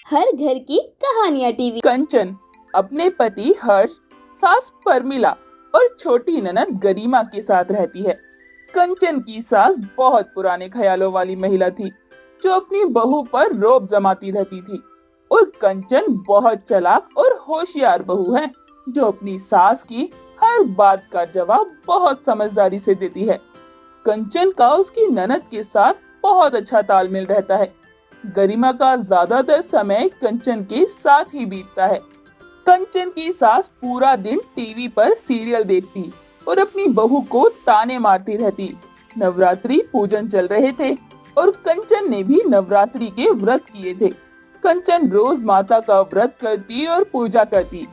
हर घर की कहानियाँ टीवी। कंचन अपने पति हर्ष, सास परमिला और छोटी ननद गरिमा के साथ रहती है। कंचन की सास बहुत पुराने ख्यालों वाली महिला थी, जो अपनी बहू पर रौब जमाती रहती थी। और कंचन बहुत चालाक और होशियार बहू है, जो अपनी सास की हर बात का जवाब बहुत समझदारी से देती है। कंचन का उसकी ननद के साथ बहुत अच्छा तालमेल रहता है। गरिमा का ज्यादातर समय कंचन के साथ ही बीतता है। कंचन की सास पूरा दिन टीवी पर सीरियल देखती और अपनी बहू को ताने मारती रहती। नवरात्रि पूजन चल रहे थे और कंचन ने भी नवरात्रि के व्रत किए थे। कंचन रोज माता का व्रत करती और पूजा करती।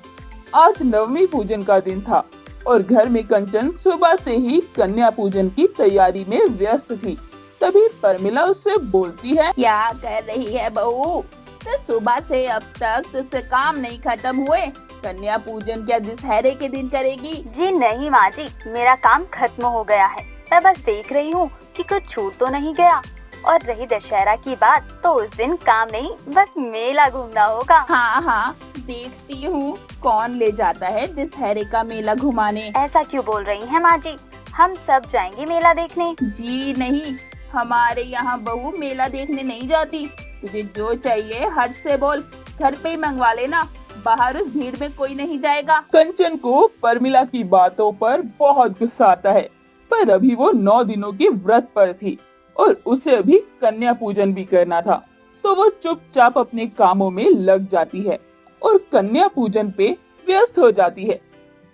आज नवमी पूजन का दिन था और घर में कंचन सुबह से ही कन्या पूजन की तैयारी में व्यस्त थी। तभी परमिला उससे बोलती है, क्या कर रही है बहू? तो सुबह से अब तक तुझसे काम नहीं खत्म हुए। कन्या पूजन क्या दशहरे के दिन करेगी? जी नहीं माँ जी, मेरा काम खत्म हो गया है। मैं बस देख रही हूँ कि कुछ छूट तो नहीं गया। और रही दशहरा की बात, तो उस दिन काम नहीं, बस मेला घूमना होगा। हाँ हाँ, देखती हूँ कौन ले जाता है दशहरे का मेला घुमाने। ऐसा क्यों बोल रही हैं माँ जी? हम सब जाएंगे मेला देखने। जी नहीं, हमारे यहाँ बहू मेला देखने नहीं जाती। तुझे जो चाहिए हर्ष से बोल, घर पे ही मंगवा लेना। बाहर उस भीड़ में कोई नहीं जाएगा। कंचन को परमिला की बातों पर बहुत गुस्सा आता है, पर अभी वो 9 दिनों की व्रत पर थी और उसे अभी कन्या पूजन भी करना था, तो वो चुपचाप अपने कामों में लग जाती है और कन्या पूजन पे व्यस्त हो जाती है।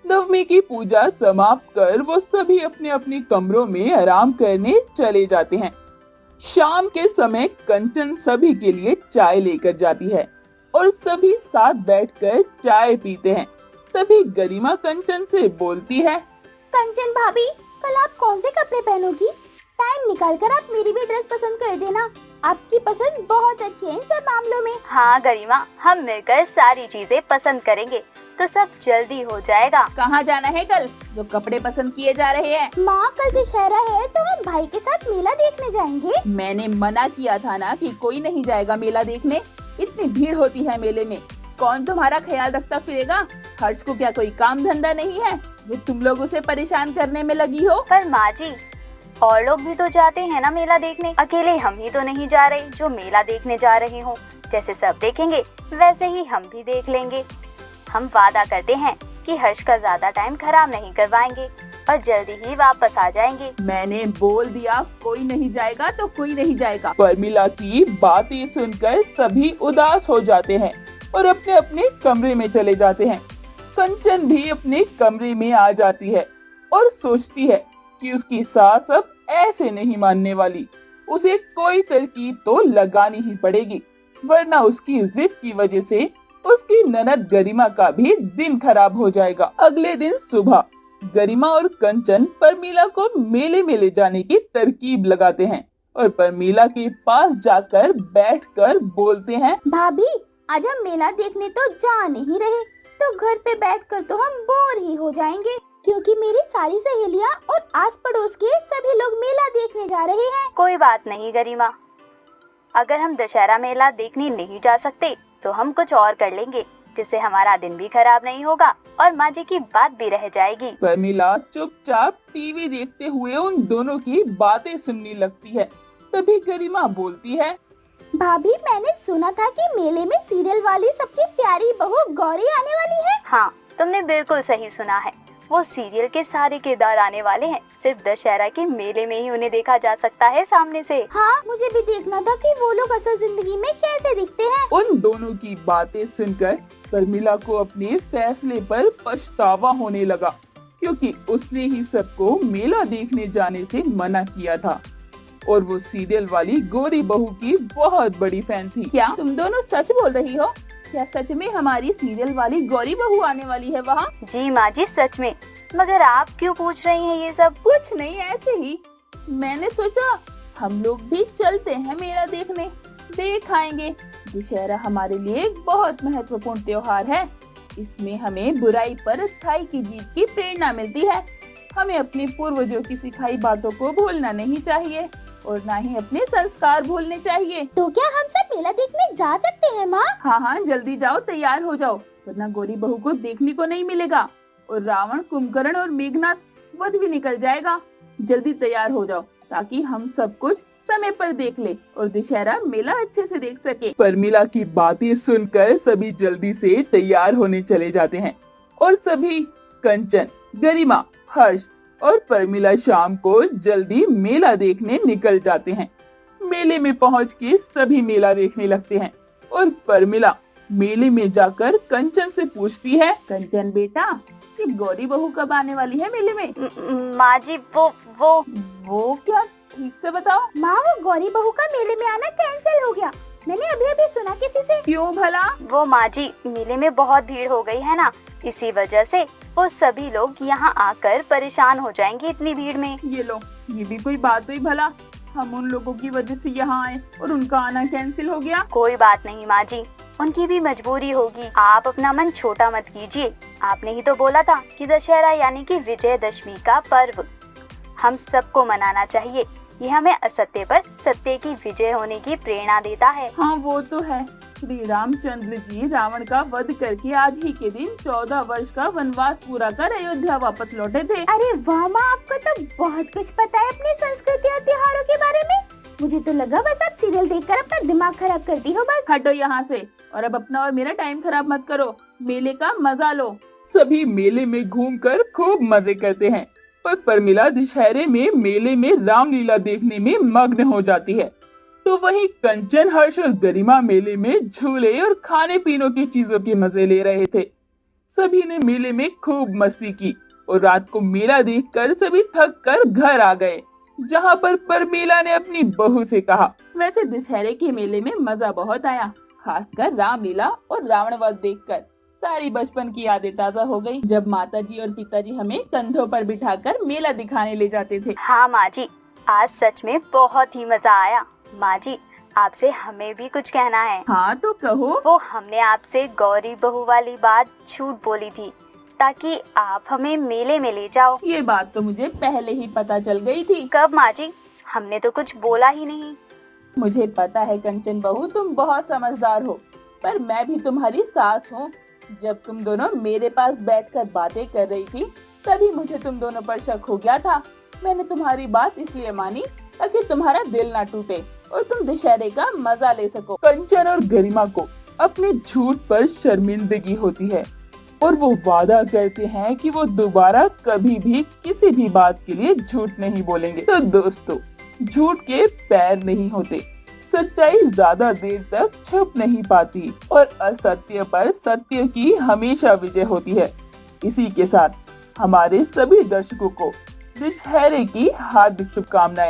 नवमी की पूजा समाप्त कर वो सभी अपने अपने कमरों में आराम करने चले जाते हैं। शाम के समय कंचन सभी के लिए चाय लेकर जाती है और सभी साथ बैठकर चाय पीते हैं। तभी गरिमा कंचन से बोलती है, कंचन भाभी, कल आप कौन से कपड़े पहनोगी? टाइम निकाल कर आप मेरी भी ड्रेस पसंद कर देना। आपकी पसंद बहुत अच्छी है इन सब मामलों में। हाँ गरिमा, हम मिलकर सारी चीजें पसंद करेंगे तो सब जल्दी हो जाएगा। कहाँ जाना है कल जो कपड़े पसंद किए जा रहे हैं? माँ, कल दशहरा है तो हम भाई के साथ मेला देखने जाएंगे। मैंने मना किया था ना कि कोई नहीं जाएगा मेला देखने। इतनी भीड़ होती है मेले में, कौन तुम्हारा ख्याल रखता फिरेगा? हर्ष को क्या कोई काम धंधा नहीं है जो तुम लोग उसे परेशान करने में लगी हो? पर माँ जी, और लोग भी तो जाते हैं ना मेला देखने। अकेले हम ही तो नहीं जा रहे जो मेला देखने जा रहे हो। जैसे सब देखेंगे वैसे ही हम भी देख लेंगे। हम वादा करते हैं कि हर्ष का ज्यादा टाइम खराब नहीं करवाएंगे और जल्दी ही वापस आ जाएंगे। मैंने बोल दिया, कोई नहीं जाएगा तो कोई नहीं जाएगा। परमिला की बातें सुनकर सभी उदास हो जाते हैं और अपने अपने कमरे में चले जाते हैं। कंचन भी अपने कमरे में आ जाती है और सोचती है कि उसकी सास अब ऐसे नहीं मानने वाली। उसे कोई तरकीब तो लगानी ही पड़ेगी, वरना उसकी जिद की वजह से उसकी ननद गरिमा का भी दिन खराब हो जाएगा। अगले दिन सुबह गरिमा और कंचन परमिला को मेले में ले जाने की तरकीब लगाते हैं और परमिला के पास जाकर बैठकर बोलते हैं, भाभी, आज हम मेला देखने तो जा नहीं रहे, तो घर पे बैठकर तो हम बोर ही हो जाएंगे, क्योंकि मेरी सारी सहेलियाँ और आस पड़ोस के सभी लोग मेला देखने जा रहे हैं। कोई बात नहीं गरिमा, अगर हम दशहरा मेला देखने नहीं जा सकते तो हम कुछ और कर लेंगे, जिससे हमारा दिन भी खराब नहीं होगा और माँ जी की बात भी रह जाएगी। परमिला चुपचाप टीवी देखते हुए उन दोनों की बातें सुनने लगती है। तभी गरिमा बोलती है, भाभी, मैंने सुना था कि मेले में सीरियल वाली सबकी प्यारी बहू गौरी आने वाली है। हाँ, तुमने बिल्कुल सही सुना है। वो सीरियल के सारे किरदार आने वाले हैं। सिर्फ दशहरा के मेले में ही उन्हें देखा जा सकता है सामने से। हाँ, मुझे भी देखना था कि वो लोग असल जिंदगी में कैसे दिखते हैं। उन दोनों की बातें सुनकर परमिला को अपने फैसले पर पछतावा होने लगा, क्योंकि उसने ही सबको मेला देखने जाने से मना किया था और वो सीरियल वाली गोरी बहू की बहुत बड़ी फैन थी। क्या तुम दोनों सच बोल रही हो? क्या सच में हमारी सीरियल वाली गौरी बहू आने वाली है वहाँ? जी माँ जी, सच में। मगर आप क्यों पूछ रही हैं ये सब? कुछ नहीं, ऐसे ही मैंने सोचा हम लोग भी चलते हैं मेला देखने, देख आएंगे। दशहरा हमारे लिए एक बहुत महत्वपूर्ण त्योहार है। इसमें हमें बुराई पर अच्छाई की जीत की प्रेरणा मिलती है। हमें अपने पूर्वजों की सिखाई बातों को भूलना नहीं चाहिए। और ना ही अपने संस्कार भूलने चाहिए। तो क्या हम सब मेला देखने जा सकते हैं माँ? हाँ हाँ, जल्दी जाओ, तैयार हो जाओ, वरना गौरी बहू को देखने को नहीं मिलेगा और रावण, कुंभकर्ण और मेघनाथ वध भी निकल जाएगा। जल्दी तैयार हो जाओ ताकि हम सब कुछ समय पर देख ले और दशहरा मेला अच्छे से देख सके। परमिला की बातें सुनकर सभी जल्दी से तैयार होने चले जाते हैं और सभी कंचन, गरिमा, हर्ष और परमिला शाम को जल्दी मेला देखने निकल जाते हैं। मेले में पहुंच के सभी मेला देखने लगते हैं और परमिला मेले में जाकर कंचन से पूछती है, कंचन बेटा, ये गौरी बहू कब आने वाली है मेले में? माँ जी वो क्या, ठीक से बताओ। माँ, वो गौरी बहू का मेले में आना कैंसिल हो गया। मैंने अभी अभी सुना किसी से। क्यों भला? वो माँ जी, मेले में बहुत भीड़ हो गई है ना, इसी वजह से वो सभी लोग यहाँ आकर परेशान हो जाएंगे इतनी भीड़ में। ये लो, ये भी कोई बात हुई भला? हम उन लोगों की वजह से यहाँ आए और उनका आना कैंसिल हो गया। कोई बात नहीं माँ जी, उनकी भी मजबूरी होगी, आप अपना मन छोटा मत कीजिए। आपने ही तो बोला था कि दशहरा यानी कि विजयदशमी का पर्व हम सबको मनाना चाहिए। ये हमें असत्य पर सत्य की विजय होने की प्रेरणा देता है। हाँ वो तो है, श्री रामचंद्र जी रावण का वध करके आज ही के दिन 14 वर्ष का वनवास पूरा कर अयोध्या वापस लौटे थे। अरे वाह माँ, आपको तो बहुत कुछ पता है अपनी संस्कृति और त्योहारों के बारे में। मुझे तो लगा बस आप सीरियल देखकर अपना दिमाग खराब करती हो बस। हटो यहाँ से और अब अपना और मेरा टाइम खराब मत करो, मेले का मजा लो। सभी मेले में घूमकर खूब मजे करते हैं और परमिला दशहरे में मेले में रामलीला देखने में मग्न हो जाती है। तो वहीं कंचन, हर्ष और गरिमा मेले में झूले और खाने पीने की चीजों के मजे ले रहे थे। सभी ने मेले में खूब मस्ती की और रात को मेला देखकर सभी थक कर घर आ गए, जहाँ पर परमिला ने अपनी बहू से कहा, वैसे दशहरे के मेले में मजा बहुत आया, खासकर रामलीला और रावण वध देखकर सारी बचपन की यादें ताजा हो गई, जब माताजी और पिताजी हमें कंधों पर बिठाकर मेला दिखाने ले जाते थे। हाँ माँ जी, आज सच में बहुत ही मजा आया। माँ जी, आपसे हमें भी कुछ कहना है। हाँ तो कहो। वो हमने आपसे गौरी बहू वाली बात झूठ बोली थी ताकि आप हमें मेले में ले जाओ। ये बात तो मुझे पहले ही पता चल गई थी। कब माँ जी? हमने तो कुछ बोला ही नहीं। मुझे पता है कंचन बहू, तुम बहुत समझदार हो, पर मैं भी तुम्हारी सास हूँ। जब तुम दोनों मेरे पास बैठकर बातें कर रही थी तभी मुझे तुम दोनों पर शक हो गया था। मैंने तुम्हारी बात इसलिए मानी ताकि तुम्हारा दिल ना टूटे और तुम दशहरे का मजा ले सको। कंचन और गरिमा को अपने झूठ पर शर्मिंदगी होती है और वो वादा करते हैं कि वो दोबारा कभी भी किसी भी बात के लिए झूठ नहीं बोलेंगे। तो दोस्तों, झूठ के पैर नहीं होते, सच्चाई ज्यादा देर तक छुप नहीं पाती और असत्य पर सत्य की हमेशा विजय होती है। इसी के साथ हमारे सभी दर्शकों को दशहरे की हार्दिक शुभकामनाएं।